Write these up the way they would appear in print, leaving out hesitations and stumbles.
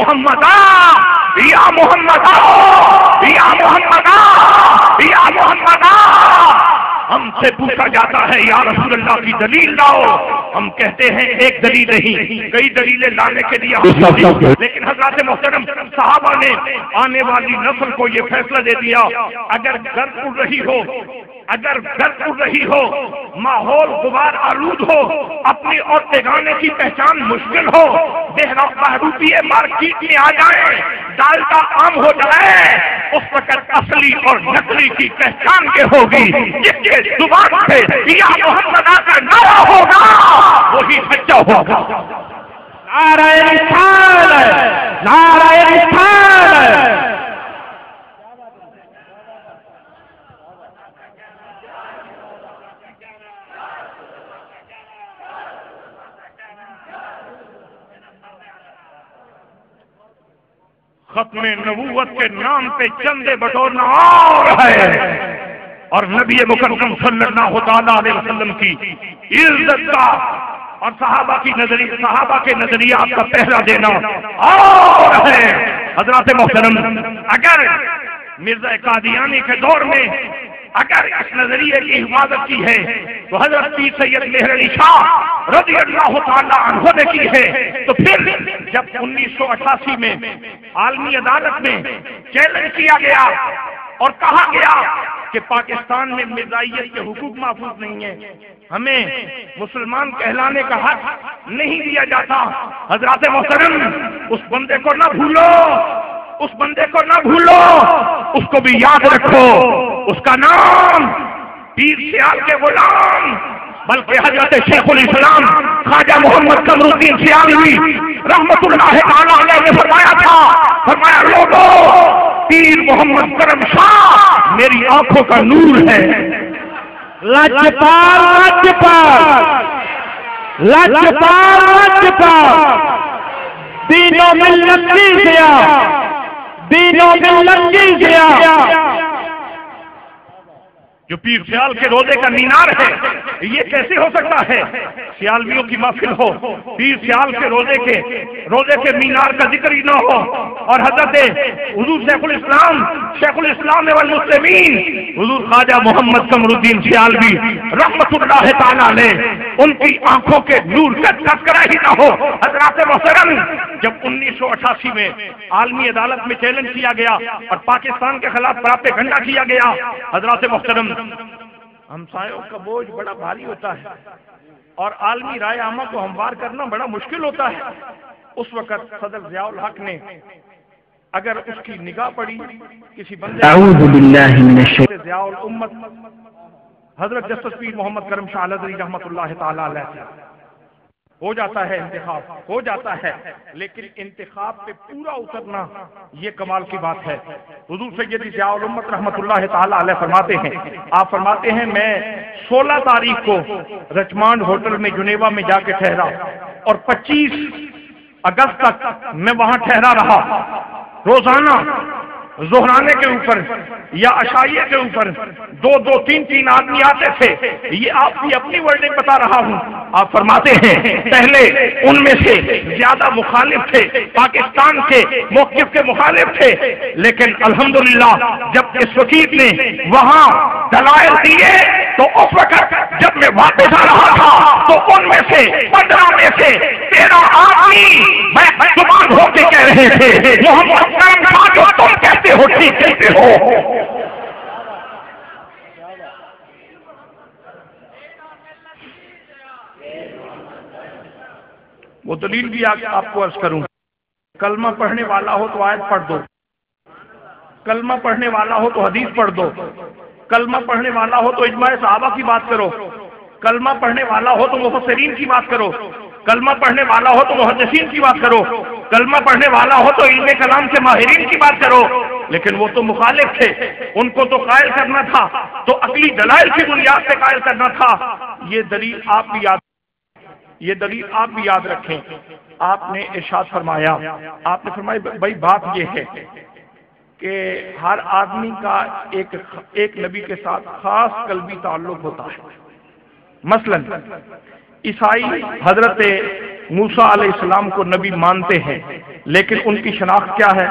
محمد یا محمد یا محمد یا محمد۔ ہم سے پوچھا جاتا ہے یا رسول اللہ کی دلیل لاؤ، ہم کہتے ہیں ایک دلیل نہیں، کئی دلیلیں لانے کے لیے، لیکن حضرات محترم صحابہ نے آنے والی نسل کو یہ فیصلہ دے دیا، اگر گرد اڑ رہی ہو، اگر گرد اڑ رہی ہو، ماحول غبار آلود ہو، اپنی اور پیغانے کی پہچان مشکل ہو، بہروپی مارکیٹ میں آ جائیں، ڈالٹا عام ہو جائے، اس وقت اصلی اور نقلی کی پہچان کے ہوگی، جس کے زبان سے یا محمد کا نعرہ ہوگا وہی سچا ہوگا۔ نعرہ رسالت، نعرہ رسالت۔ ختم نبوت کے نام پہ چندے بٹورنا اور ہے، اور نبی مکرم صلی اللہ تعالیٰ علیہ وسلم کی عزت کا اور صحابہ کے نظریات کا پہلا دینا اور ہے۔ حضرات محترم، اگر مرزا قادیانی کے دور میں اگر اس نظریے کی حفاظت کی ہے تو حضرت پیر سید مہر علی شاہ رضی اللہ تعالیٰ عنہ نے کی ہے، تو پھر جب 1988 میں عالمی عدالت میں چیلنج کیا گیا اور کہا گیا کہ پاکستان میں مرزائیت کے حقوق محفوظ نہیں ہیں، ہمیں مسلمان کہلانے کا حق نہیں دیا جاتا، حضرات محترم اس بندے کو نہ بھولو، اس بندے کو نہ بھولو، اس کو بھی یاد رکھو، اس کا نام پیر سیال کے غلام بلکہ حضرت شیخ الاسلام خواجہ محمد قمر الدین سیالوی رحمت اللہ تعالی علیہ نے فرمایا تھا، فرمایا لوگو پیر محمد کرم شاہ میری آنکھوں کا نور ہے۔ لاجپال لاجپال لاجپال لاجپال، دینوں ملت کی ضیا، دینوں ملت کی ضیا۔ جو پیر سیال کے روزے کا مینار ہے، یہ کیسے ہو سکتا ہے؟ سیالویوں کی محفل ہو، پیر سیال کے روزے کے مینار کا ذکر ہی نہ ہو، اور حضرت حضور شیخ الاسلام والمسلمین حضور خواجہ محمد قمر الدین سیالوی رحمت اللہ تعالی علیہ ان کی آنکھوں کے نور کا تذکرہ ہی نہ ہو۔ حضرات محترم، جب 1988 میں عالمی عدالت میں چیلنج کیا گیا اور پاکستان کے خلاف پراپیگنڈا کیا گیا، حضرات محترم ہمسایوں کا بوجھ بڑا بھاری ہوتا ہے اور عالمی رائے عامہ کو ہموار کرنا بڑا مشکل ہوتا ہے۔ اس وقت صدر ضیاء الحق نے اگر اس کی نگاہ پڑی کسی بندے اعوذ باللہ من الشیطان ضیاء الامت حضرت جسٹس پیر محمد کرم شاہ الازہری رحمۃ اللہ تعالی علیہ، ہو جاتا ہے انتخاب، ہو جاتا ہے، لیکن انتخاب پہ پورا اترنا یہ کمال کی بات ہے۔ حضور سیدی ضیاء الامت رحمۃ اللہ تعالی علیہ فرماتے ہیں، آپ فرماتے ہیں میں 16 تاریخ کو رچمانڈ ہوٹل میں جنیوا میں جا کے ٹھہرا اور 25 اگست تک میں وہاں ٹھہرا رہا۔ روزانہ زہرانے کے اوپر یا عشائیے کے اوپر 2 3 آدمی آتے تھے، یہ آپ کی اپنی ورڈنگ بتا رہا ہوں۔ آپ فرماتے ہیں پہلے ان میں سے زیادہ مخالف تھے، پاکستان کے موقف کے مخالف تھے، لیکن الحمدللہ جب اس وکیل نے وہاں دلائل دیے تو اس وقت جب میں واپس آ رہا تھا تو ان میں سے 15 میں سے 13 آدمی میں زبان ہو کے کہہ رہے تھے محمد کرم شاہ جو تم کہتے ہو ٹھیک کہتے ہو۔ وہ دلیل بھی آپ کو عرض کروں، کلمہ پڑھنے والا ہو تو آیت پڑھ دو، کلمہ پڑھنے والا ہو تو حدیث پڑھ دو، کلمہ پڑھنے والا ہو تو اجماع صحابہ کی بات کرو، کلمہ پڑھنے والا ہو تو مفسرین کی بات کرو، کلمہ پڑھنے والا ہو تو محدثین کی بات کرو، کلمہ پڑھنے والا ہو تو علم کلام کے ماہرین کی بات کرو، لیکن وہ تو مخالف تھے، ان کو تو قائل کرنا تھا، تو عقلی دلائل کی بنیاد پہ قائل کرنا تھا۔ یہ دلیل آپ بھی یاد رکھیں۔ آپ نے ارشاد فرمایا، آپ نے فرمایا بھائی بات یہ ہے کہ ہر آدمی کا ایک نبی کے ساتھ خاص قلبی تعلق ہوتا ہے۔ مثلا عیسائی حضرت موسیٰ علیہ السلام کو نبی مانتے ہیں، لیکن ان کی شناخت کیا ہے؟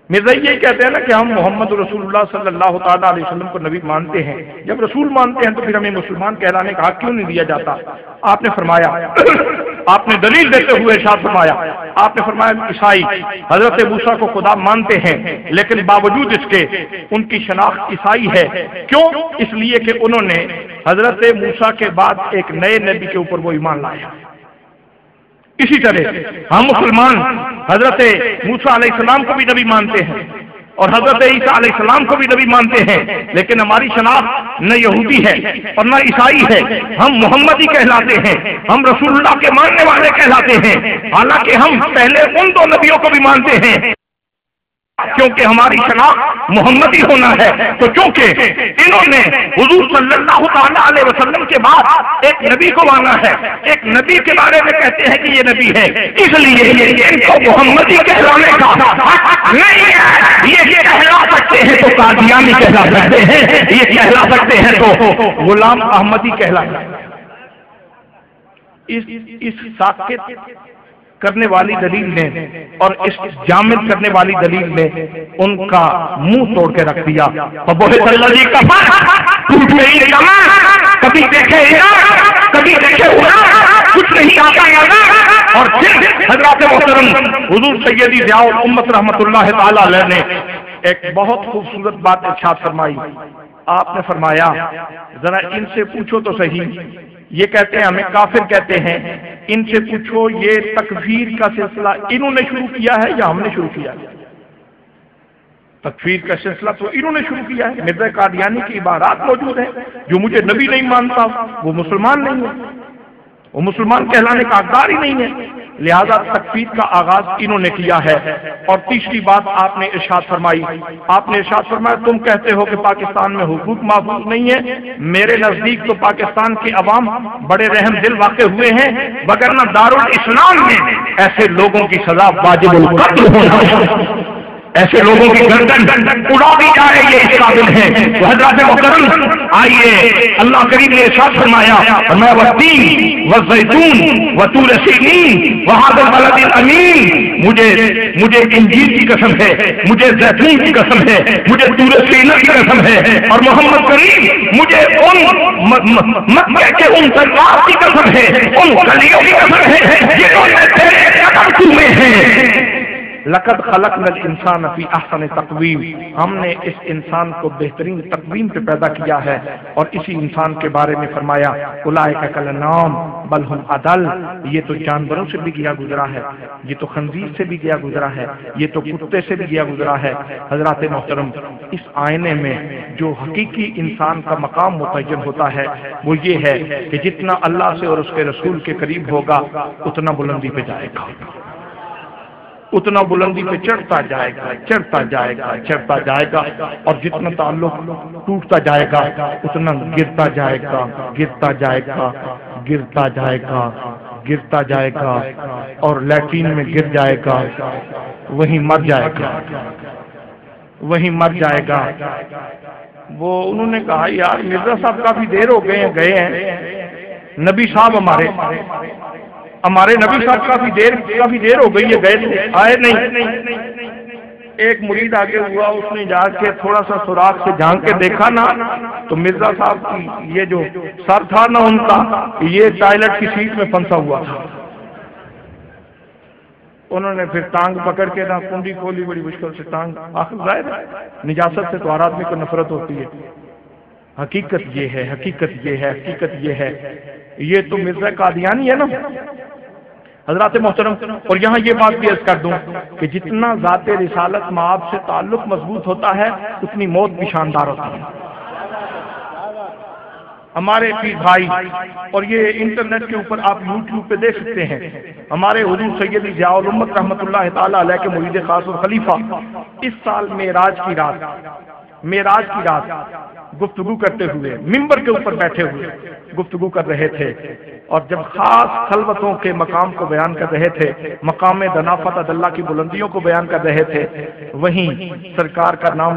مرزا یہ کہتے ہیں نا کہ ہم محمد رسول اللہ صلی اللہ تعالیٰ علیہ وسلم کو نبی مانتے ہیں، جب رسول مانتے ہیں تو پھر ہمیں مسلمان کہلانے کا حق کیوں نہیں دیا جاتا؟ آپ نے فرمایا، آپ نے دلیل دیتے ہوئے ارشاد فرمایا، آپ نے فرمایا عیسائی حضرت موسیٰ کو خدا مانتے ہیں لیکن باوجود اس کے ان کی شناخت عیسائی ہے۔ کیوں؟ اس لیے کہ انہوں نے حضرت موسیٰ کے بعد ایک نئے نبی کے اوپر وہ ایمان لایا۔ اسی طرح ہم مسلمان حضرت موسیٰ علیہ السلام کو بھی نبی مانتے ہیں اور حضرت عیسیٰ علیہ السلام کو بھی نبی مانتے ہیں، لیکن ہماری شناخت نہ یہودی ہے اور نہ عیسائی ہے، ہم محمدی کہلاتے ہیں، ہم رسول اللہ کے ماننے والے کہلاتے ہیں، حالانکہ ہم پہلے ان دو نبیوں کو بھی مانتے ہیں کیونکہ ہماری شناخت محمدی ہونا ہے۔ تو چونکہ انہوں نے حضور صلی اللہ تعالیٰ علیہ وسلم کے بعد ایک نبی کو مانا ہے، ایک نبی کے بارے میں کہتے ہیں کہ یہ نبی ہے، اس لیے ان کو محمدی کہلانے کا حق نہیں ہے۔ یہ کہلا سکتے ہیں تو قادیانی کہلا سکتے ہیں، یہ کہلا سکتے ہیں تو غلام احمدی کہلا سکتے ہیں۔ اس ساکت کرنے والی دلیل نے اور اس جامد کرنے والی دلیل نے ان کا منہ توڑ کے رکھ دیا۔ کبھی دیکھے کبھی دیکھے کچھ نہیں آتا، اور پھر حضرات محترم حضور سیدی ضیاء الامت رحمۃ اللہ تعالی علیہ نے ایک بہت خوبصورت بات ارشاد فرمائی۔ آپ نے فرمایا ذرا ان سے پوچھو تو صحیح، یہ کہتے ہیں ہمیں کافر کہتے ہیں، ان سے پوچھو یہ تکفیر کا سلسلہ انہوں نے شروع کیا ہے یا ہم نے شروع کیا ہے؟ تکفیر کا سلسلہ تو انہوں نے شروع کیا ہے۔ مرزا قادیانی کی عبارات موجود ہیں، جو مجھے نبی نہیں مانتا وہ مسلمان نہیں ہے، وہ مسلمان کہلانے کا حقدار ہی نہیں ہے، لہذا تکفیر کا آغاز انہوں نے کیا ہے۔ اور تیسری بات آپ نے ارشاد فرمائی، آپ نے ارشاد فرمایا تم کہتے ہو کہ پاکستان میں حقوق محفوظ نہیں ہے، میرے نزدیک تو پاکستان کے عوام بڑے رحم دل واقع ہوئے ہیں، وگرنہ دارالاسلام میں ایسے لوگوں کی سزا واجب القتل ہونا، ایسے لوگوں کی گردن اڑا دی جائے یہ اس قابل ہے۔ تو حضرات محترم آئیے، اللہ کریم نے ارشاد فرمایا میں والتین والزیتون وطور سینین وہذا البلد الامین، مجھے انجیل کی قسم ہے، مجھے زیتون کی قسم ہے، مجھے طور سینہ کی قسم ہے، اور محمد کریم مجھے ان مکہ کے ان دربار کی قسم ہے، ان گلیوں کی قسم ہے جنہوں نے تیرے قدم چومے ہیں۔ لقد خلقنا الانسان فی احسن تقویم، ہم نے اس انسان کو بہترین تقویم پہ پیدا کیا ہے، اور اسی انسان کے بارے میں فرمایا اولئک کالانعام بل ھم اضل، یہ تو جانوروں سے بھی گیا گزرا ہے، یہ تو خنزیر سے بھی گیا گزرا ہے، یہ تو کتے سے بھی گیا گزرا ہے۔ حضرات محترم اس آئینے میں جو حقیقی انسان کا مقام متعین ہوتا ہے وہ یہ ہے کہ جتنا اللہ سے اور اس کے رسول کے قریب ہوگا اتنا بلندی پہ جائے گا، اتنا بلندی پہ چڑھتا جائے گا، چڑھتا جائے گا، چڑھتا جائے گا، اور جتنا تعلق ٹوٹتا جائے گا اتنا گرتا جائے گا، گرتا جائے گا، گرتا جائے گا، گرتا جائے گا، اور لیٹرین میں گر جائے گا، وہیں مر جائے گا، وہیں مر جائے گا۔ وہ انہوں نے کہا یار مرزا صاحب کافی دیر ہو گئے ہیں، نبی صاحب ہمارے نبی صاحب کافی دیر ہو گئی ہے، گئے تھے آئے نہیں۔ ایک مرید آگے ہوا، اس نے جا کے تھوڑا سا سوراخ سے جھانک کے دیکھا نا تو مرزا صاحب کی یہ جو سر تھا نا ان کا، یہ ٹائلٹ کی سیٹ میں پھنسا ہوا تھا۔ انہوں نے پھر ٹانگ پکڑ کے نا کنڈی کھولی، بڑی مشکل سے ٹانگ، آخر ظاہر ہے نجاست سے تو ہر آدمی کو نفرت ہوتی ہے۔ حقیقت یہ ہے، حقیقت یہ ہے، حقیقت یہ ہے، یہ تو مرزا قادیانی ہے نا حضرات محترم۔ اور یہاں یہ بات بھی عرض کر دوں کہ جتنا ذات رسالت مآب سے تعلق مضبوط ہوتا ہے اتنی موت بھی شاندار ہوتی ہے۔ ہمارے پیر بھائی، اور یہ انٹرنیٹ کے اوپر آپ یوٹیوب پہ دیکھ سکتے ہیں، ہمارے حضور سیدی ضیاء الامت رحمۃ اللہ تعالی علیہ کے مرید خاص اور خلیفہ اس سال معراج کی رات گفتگو کرتے ہوئے منبر کے اوپر بیٹھے ہوئے گفتگو کر رہے تھے، اور جب خاص خلوتوں کے مقام کو بیان کر رہے تھے، مقام دنافت اللہ کی بلندیوں کو بیان کر رہے تھے، وہیں سرکار کا نام